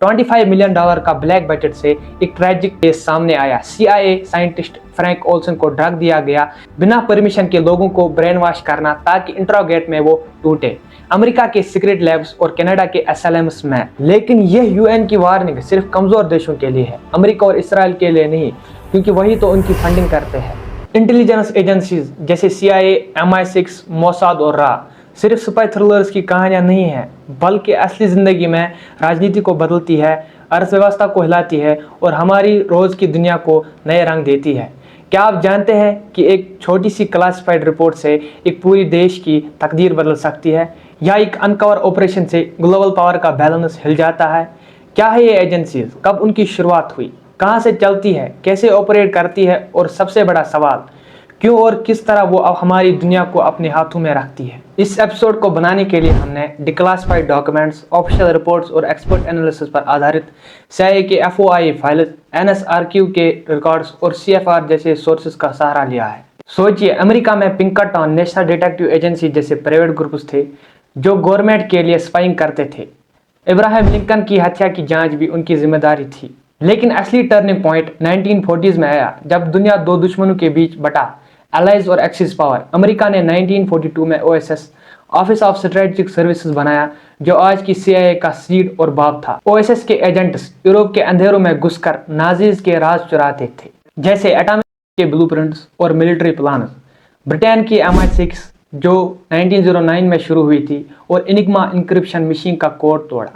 $25 million का black budget से एक ट्रैजिक केस सामने आया। CIA साइंटिस्ट फ्रैंक ओल्सन को ड्रग दिया गया बिना परमिशन के लोगों को ब्रेन वॉश करना ताकि इंट्रोगेट में वो टूटे। अमेरिका के सीक्रेट लैब्स और कनाडा के एसएलएम्स में। लेकिन यह यूएन की वार्निंग सिर्फ कमजोर देशों के लिए है, अमेरिका और इसराइल के लिए नहीं, क्योंकि वही तो उनकी फंडिंग करते हैं। इंटेलिजेंस एजेंसीज जैसे CIA, MI6, मोसाद और रा सिर्फ स्पाई थ्रिलर्स की कहानियां नहीं है, बल्कि असली जिंदगी में राजनीति को बदलती है, अर्थव्यवस्था को हिलाती है और हमारी रोज की दुनिया को नए रंग देती है। क्या आप जानते हैं कि एक छोटी सी क्लासिफाइड रिपोर्ट से एक पूरी देश की तकदीर बदल सकती है, या एक अनकवर ऑपरेशन से ग्लोबल पावर का बैलेंस हिल जाता है? क्या है ये एजेंसीज, कब उनकी शुरुआत हुई, कहां से चलती है, कैसे ऑपरेट करती है और सबसे बड़ा सवाल, क्यों और किस तरह वो अब हमारी दुनिया को अपने हाथों में रखती है? इस एपिसोड को बनाने के लिए हमने डिक्लासिफाइड डॉक्यूमेंट्स, ऑफिशियल रिपोर्ट्स और एक्सपर्ट एनालिसिस पर आधारित CIA के FOIA फाइल्स, NSRQ के रिकॉर्ड्स और CFR जैसे सोर्सेज का सहारा लिया है। सोचिए, अमेरिका में पिंकरटन नेशनल डिटेक्टिव एजेंसी जैसे प्राइवेट ग्रुप्स थे जो गवर्नमेंट के लिए स्पाइंग करते थे। इब्राहिम लिंकन की हत्या की जांच भी उनकी जिम्मेदारी थी। लेकिन असली टर्निंग पॉइंट 1940s में आया, जब दुनिया दो दुश्मनों के बीच बटा, एलाइज और एक्सिस पावर। अमेरिका ने 1942 में OSS, office of strategic services बनाया, जो आज की CIA का सीड और बाप था। OSS के एजेंट्स यूरोप के अंधेरों में घुसकर नाजीज के राज चुराते थे, जैसे एटॉमिक के ब्लूप्रिंट्स और मिलिट्री प्लान्स। ब्रिटेन की MI6 जो 1909 में शुरू हुई थी और इनिग्मा इंक्रिप्शन मशीन का कोड तोड़ा।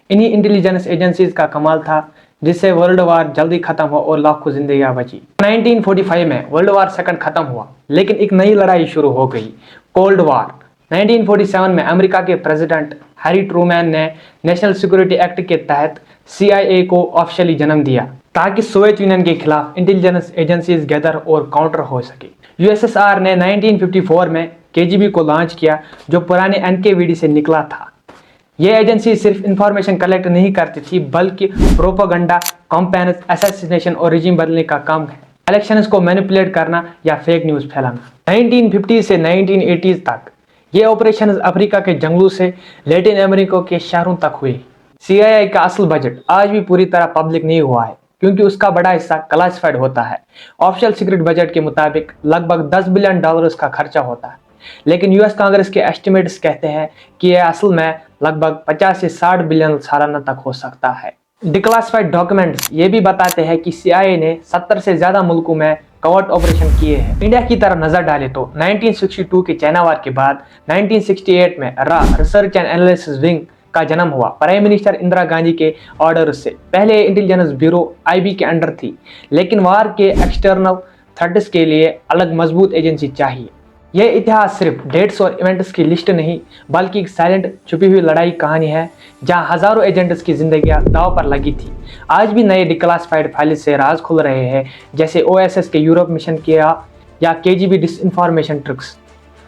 इन्हीं इंटेलिजेंस एजेंसीज का कमाल था, जिससे वर्ल्ड वार जल्दी खत्म हुआ और लाखों जिंदगियां बची। 1945 में वर्ल्ड वार सेकंड खत्म हुआ, लेकिन एक नई लड़ाई शुरू हो गई, कोल्ड वार। 1947 में अमेरिका के प्रेसिडेंट हैरी ट्रूमैन ने नेशनल सिक्योरिटी एक्ट के तहत CIA को ऑफिशियली जन्म दिया, ताकि सोवियत यूनियन के खिलाफ इंटेलिजेंस एजेंसीज गैदर और काउंटर हो सके। USSR ने 1954 में KGB को लॉन्च किया, जो पुराने NKVD से निकला था। ये एजेंसी सिर्फ इंफॉर्मेशन कलेक्ट नहीं करती थी, बल्कि प्रोपेगेंडा, कैंपेन, असैसिनेशन और रिजीम बदलने का काम है, इलेक्शंस को मैनिपुलेट करना या फेक न्यूज फैलाना। 1950 से 1980 तक ये ऑपरेशन अफ्रीका के जंगलों से लैटिन अमेरिका के शहरों तक हुए। CIA का असल बजट आज भी पूरी तरह पब्लिक नहीं हुआ है, क्योंकि उसका बड़ा हिस्सा क्लासिफाइड होता है। ऑफिशियल सीक्रेट बजट के मुताबिक लगभग $10 बिलियन का खर्चा होता है, लेकिन US कांग्रेस के एस्टिमेट्स कहते हैं कि यह असल में लगभग 50 से 60 बिलियन सालाना तक हो सकता है। डिक्लासिफाइड डॉक्यूमेंट्स ये भी बताते हैं कि CIA ने 70 से ज्यादा मुल्कों में कवर्ट ऑपरेशन किए हैं। इंडिया की तरफ नजर डालें तो 1962 के चाइना वार के बाद 1968 में रा रिसर्च एंड एनालिसिस विंग का जन्म हुआ। प्राइम मिनिस्टर इंदिरा गांधी के ऑर्डर से। पहले इंटेलिजेंस ब्यूरो IB के अंडर थी, लेकिन वार के एक्सटर्नल थ्रेट्स के लिए अलग मजबूत एजेंसी चाहिए। यह इतिहास सिर्फ डेट्स और इवेंट्स की लिस्ट नहीं, बल्कि एक साइलेंट छुपी हुई लड़ाई कहानी है, जहां हजारों एजेंट्स की जिंदगियां दांव पर लगी थी। आज भी नए डिक्लासिफाइड फाइल से राज खुल रहे हैं, जैसे OSS के यूरोप मिशन किया या KGB डिसइंफॉर्मेशन ट्रिक्स।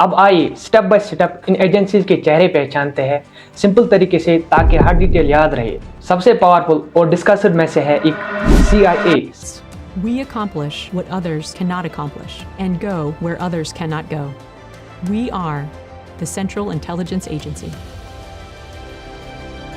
अब आइए step by step in agencies के चेहरे पहचानते हैं, सिंपल तरीके से, ताकि हर डिटेल याद रहे। सबसे पावरफुल और डिस्कस्ड में से है एक CIA। We accomplish what others cannot accomplish and go where others cannot go. We are the Central Intelligence Agency.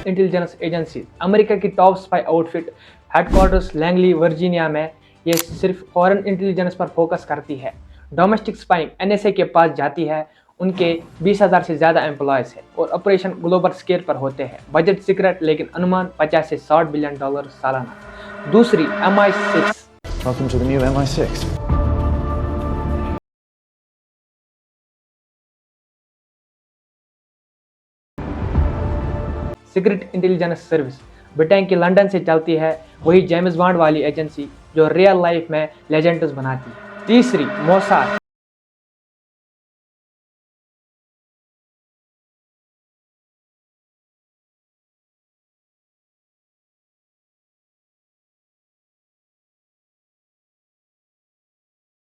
Intelligence agency America की top spy outfit headquarters Langley Virginia में। ये सिर्फ फॉरेन इंटेलिजेंस पर focus करती है। Domestic spying NSA के पास जाती है। उनके 20,000 से ज़्यादा एम्प्लॉयज़ हैं और ऑपरेशन ग्लोबल स्केल पर होते हैं। बजट सीक्रेट, लेकिन अनुमान 50 से 60 बिलियन सालाना। दूसरी MI6। Welcome to the new MI6. Secret intelligence service Britain की लंदन से चलती है, वही जेम्स बॉन्ड वाली एजेंसी जो रियल लाइफ में लेजेंड्स बनाती है। तीसरी मोसाद।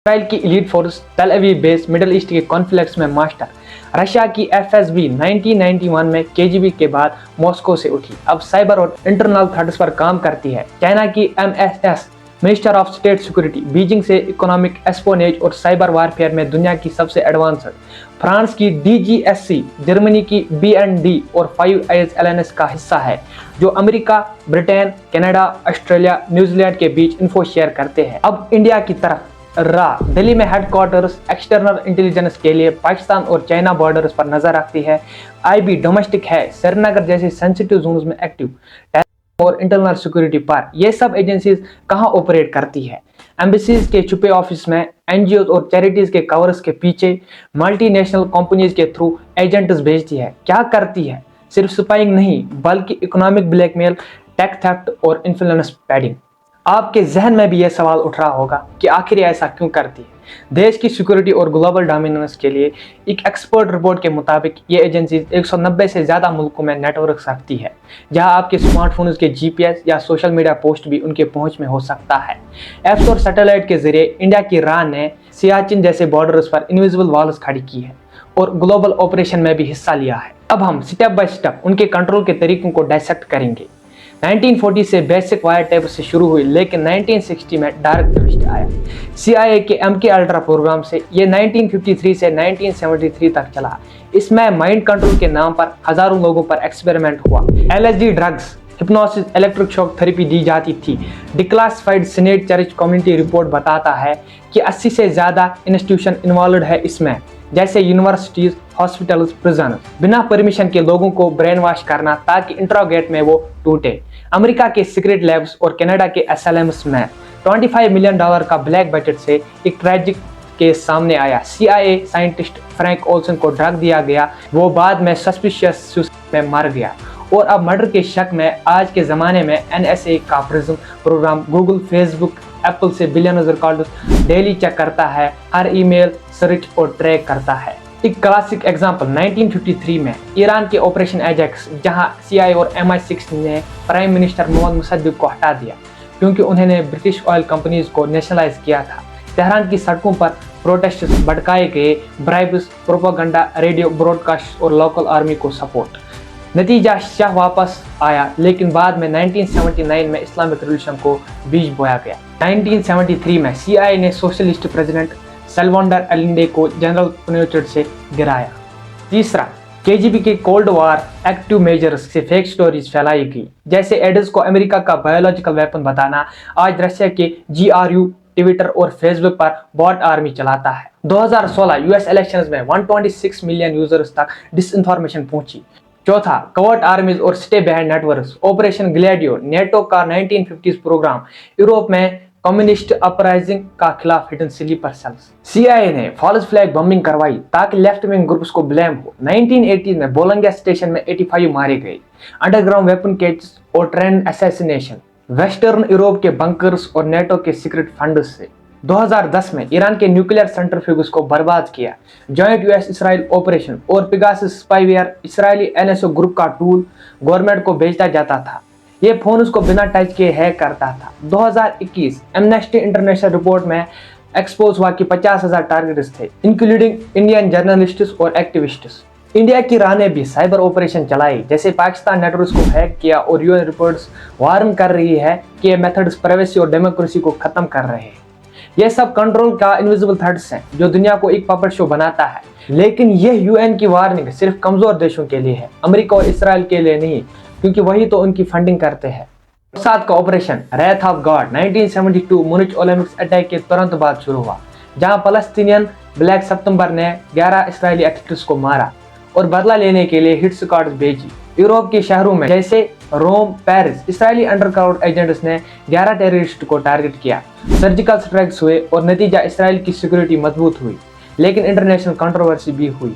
इसराइल की एलीट फोर्स, तेल अवीव बेस, मिडिल ईस्ट के कॉन्फ्लिक्ट्स में मास्टर। रशिया की FSB 1991 में KGB के बाद मॉस्को से उठी, अब साइबर और इंटरनल थ्रेट्स पर काम करती है। चाइना की MSS minister of state security Beijing से इकोनॉमिक एस्पोनेज और साइबर वारफेयर में दुनिया की सबसे एडवांस्ड, फ्रांस की DGSC, जर्मनी की BND और 5 आइज एलएनएस का हिस्सा है, जो America, Britain, Canada, Australia, New Zealand के बीच इन्फो शेयर करते हैं। अब इंडिया की तरफ रा दिल्ली में हेडक्वार्टर्स एक्सटर्नल इंटेलिजेंस के लिए पाकिस्तान और चाइना बॉर्डर्स पर नजर रखती है। IB डोमेस्टिक है, श्रीनगर जैसे सेंसिटिव जोन्स में एक्टिव और इंटरनल सिक्योरिटी पर। ये सब एजेंसीज कहां ऑपरेट करती है? एम्बेसीज के छुपे ऑफिस में, NGOs और चैरिटीज के कवर्स के पीछे, मल्टीनेशनल कंपनीज के थ्रू एजेंट्स भेजती है। क्या करती है? सिर्फ स्पाइंग नहीं, बल्कि इकोनॉमिक ब्लैकमेल, टेक थेफ्ट और इन्फ्लुएंस पेडिंग। आपके जहन में भी यह सवाल उठ रहा होगा कि आखिर ऐसा क्यों करती है? देश की सिक्योरिटी और ग्लोबल डोमिनेंस के लिए एक एक्सपर्ट रिपोर्ट के मुताबिक ये एजेंसी 190 से ज़्यादा मुल्कों में नेटवर्क रखती है, जहां आपके स्मार्टफोन्स के GPS या सोशल मीडिया पोस्ट भी उनके पहुंच में हो सकता है। ऐप्स और सैटेलाइट के जरिए इंडिया की रा ने सियाचिन जैसे बॉर्डर्स पर इनविजिबल वॉल्स खड़ी की है और ग्लोबल ऑपरेशन में भी हिस्सा लिया है। अब हम स्टेप बाय स्टेप उनके कंट्रोल के तरीकों को डायसेक्ट करेंगे। 1940 से बेसिक वायर टेप से शुरू हुई, लेकिन 1960 में डार्क ट्विस्ट आया। CIA के MK अल्ट्रा प्रोग्राम से ये 1953 से 1973 तक चला। इसमें माइंड कंट्रोल के नाम पर हजारों लोगों पर एक्सपेरिमेंट हुआ। LSD drugs, hypnosis, electric shock therapy दी जाती थी। Declassified senate church community report बताता है कि 80 से ज्यादा इंस्टीट्यूशन इन्वॉल्व है इसमें, जैसे यूनिवर्सिटीज, हॉस्पिटल्स, प्रिजन। बिना परमिशन के लोगों को ब्रेन वॉश करना ताकि इंट्रोगेट में वो टूटे। अमेरिका के सीक्रेट लैब्स और कनाडा के SLMs में $25 मिलियन का ब्लैक बजट से एक ट्रैजिक केस सामने आया। CIA साइंटिस्ट फ्रैंक ओल्सन को ड्रग दिया गया, वो बाद में सस्पिशियस में मर गया और अब मर्डर के शक में आज के ज़माने में NSA का prism programme Google, Facebook, Apple से बिलियनर्स रिकॉर्ड्स डेली चेक करता है, हर ईमेल सर्च और ट्रैक करता है। एक क्लासिक एग्जांपल 1953 में ईरान के ऑपरेशन एजेक्स, जहां CIA और MI6 ने प्राइम मिनिस्टर मोहम्मद मुसद्दिक को हटा दिया क्योंकि उन्होंने ब्रिटिश ऑयल कंपनीज को नेशनलाइज किया था। तेहरान की सड़कों पर प्रोटेस्ट भड़काए गए, ब्राइब्स, प्रोपेगेंडा, रेडियो ब्रॉडकास्ट और लोकल आर्मी को सपोर्ट। नतीजा शाह वापस आया, लेकिन बाद में 1979 में इस्लामिक रिवॉल्यूशन को बीज बोया गया। 1973 में CIA ने सोशलिस्ट प्रेसिडेंट सल्वाडोर अलिंडे को जनरल पिनोचेट से गिराया। तीसरा, KGB के कोल्ड वॉर एक्टिव मेजर्स से फेक स्टोरीज फैलाई गई, जैसे एड्स को अमेरिका का बायोलॉजिकल वेपन बताना। आज रशिया के GRU ट्विटर और फेसबुक पर बॉट आर्मी चलाता है। 2016 US इलेक्शंस में 126 मिलियन यूजर्स तक डिसइंफॉर्मेशन पहुंची। चौथा, कवर्ट आर्मीज और stay behind networks. Operation Gladio, NATO का 1950s प्रोग्राम, यूरोप में कम्युनिस्ट अपराइजिंग का खिलाफ हिडन स्लीपर सेल्स। CIA ने फॉल्स फ्लैग बम्बिंग करवाई ताकि लेफ्ट विंग ग्रुप्स को ब्लेम हो। 1980 में बोलंगिया स्टेशन में 85 मारे गए। अंडरग्राउंड वेपन केजेस और ट्रेन असैसिनेशन, वेस्टर्न यूरोप के बंकर्स और नेटो के सीक्रेट फंड्स से। 2010 में ईरान के न्यूक्लियर सेंट्रीफ्यूज को बर्बाद किया। जॉइंट US इसराइल ऑपरेशन और Pegasus spyware, Israeli NSO group का टूल गवर्नमेंट को भेजा जाता था। ये फोन उसको बिना टच के हैक करता था। 2021 एमनेस्टी इंटरनेशनल रिपोर्ट में एक्सपोज हुआ कि 50,000 टारगेट्स थे, इंक्लूडिंग इंडियन जर्नलिस्ट्स और एक्टिविस्ट्स। इंडिया की राह ने भी साइबर ऑपरेशन चलाई, जैसे पाकिस्तान नेटवर्क्स को हैक किया और UN रिपोर्ट्स वार्न कर रही है कि ये मेथड्स प्राइवेसी और डेमोक्रेसी को खत्म कर रहे हैं। ये सब कंट्रोल का इनविजिबल थ्रेड्स हैं जो दुनिया को एक पपेट शो बनाता है। लेकिन यह UN की वार्निंग सिर्फ कमजोर देशों के लिए है, अमेरिका और इसराइल के लिए नहीं, क्योंकि वही तो उनकी फंडिंग करते हैं। साथ का operation wrath of God 1972 Munich Olympics attack के तुरंत बाद शुरू हुआ, जहां फलस्तीनियन ब्लैक सितंबर ने 11 इसराइली एक्टिविस्ट्स को मारा और बदला लेने के लिए हिट स्क्वाड्स भेजी। यूरोप के शहरों में जैसे रोम, पेरिस, इसराइली अंडरग्राउंड एजेंट्स ने 11 टेररिस्ट को टारगेट किया। सर्जिकल स्ट्राइक्स हुए और नतीजा इसराइल की सिक्योरिटी मजबूत हुई, लेकिन इंटरनेशनल कंट्रोवर्सी भी हुई।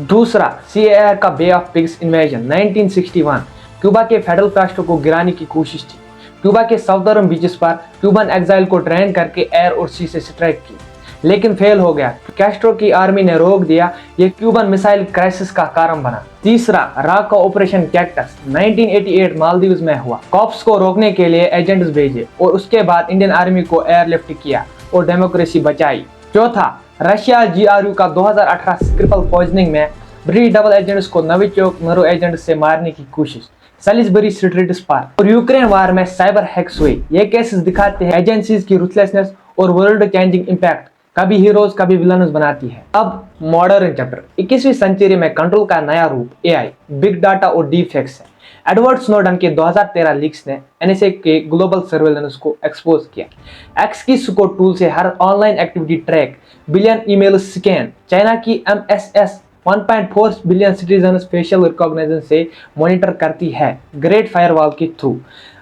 दूसरा, CAR का बे ऑफ पिग्स इन्वेजन 1961 क्यूबा के फेडरल कास्ट्रो को गिराने की कोशिश थी। क्यूबा के साउदर्न बीचेस पर क्यूबन एक्साइल को ट्रेन करके एयर और सी से स्ट्राइक की, लेकिन फेल हो गया। कैस्ट्रो की आर्मी ने रोक दिया। ये क्यूबन मिसाइल क्राइसिस का कारण बना। तीसरा, राक का ऑपरेशन कैक्टस 1988 मालदीव्स में हुआ। कॉप्स को रोकने के लिए एजेंट्स भेजे और उसके बाद इंडियन आर्मी को एयरलिफ्ट किया और डेमोक्रेसी बचाई। चौथा, रशिया GRU का 2018 स्क्रिपल पॉइजनिंग में ब्रिटिश डबल एजेंट्स को नोविचोक नरो एजेंट से मारने की कोशिश। सैलिसबरी स्ट्रीट्स पर और यूक्रेन वार में साइबर हैक्स हुए। ये केसेस दिखाते हैं एजेंसीज की रुथलेसनेस और वर्ल्ड चेंजिंग इम्पैक्ट कभी हीरोज कभी विलन्स बनाती है। अब मॉडर्न चैप्टर 21वीं सेंचुरी में कंट्रोल का नया रूप एआई, बिग डाटा और डीप फेक्स है। एडवर्ड स्नोडन के 2013 लीक्स ने एनएसए के ग्लोबल सर्वेलेंस को एक्सपोज किया। एक्स की स्कोर टूल से हर online activity track, billion email scan, China की MSS 1.4 बिलियन सिटीजन्स फेशियल रिकॉग्निशन से मॉनिटर करती है ग्रेट फायरवॉल के थ्रू।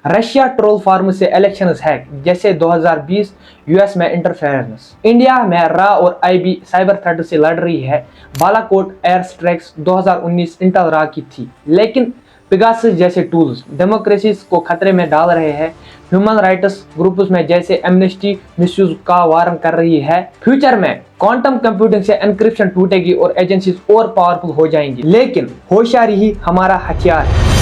रशिया ट्रोल फार्म से इलेक्शन हैक जैसे 2020 यूएस में इंटरफेरेंस। इंडिया में रा और आईबी साइबर थ्रेट से लड़ रही है। बालाकोट एयर स्ट्राइक्स 2019 इंटेल रा की थी, लेकिन पेगासस जैसे टूल्स डेमोक्रेसी को खतरे में डाल रहे हैं। ह्यूमन राइट्स ग्रुप्स में जैसे एमनेस्टी मिसयूज का वार्न कर रही है। फ्यूचर में क्वांटम कंप्यूटिंग से एनक्रिप्शन टूटेगी और एजेंसीज और पावरफुल हो जाएंगी, लेकिन होशियारी ही हमारा हथियार है।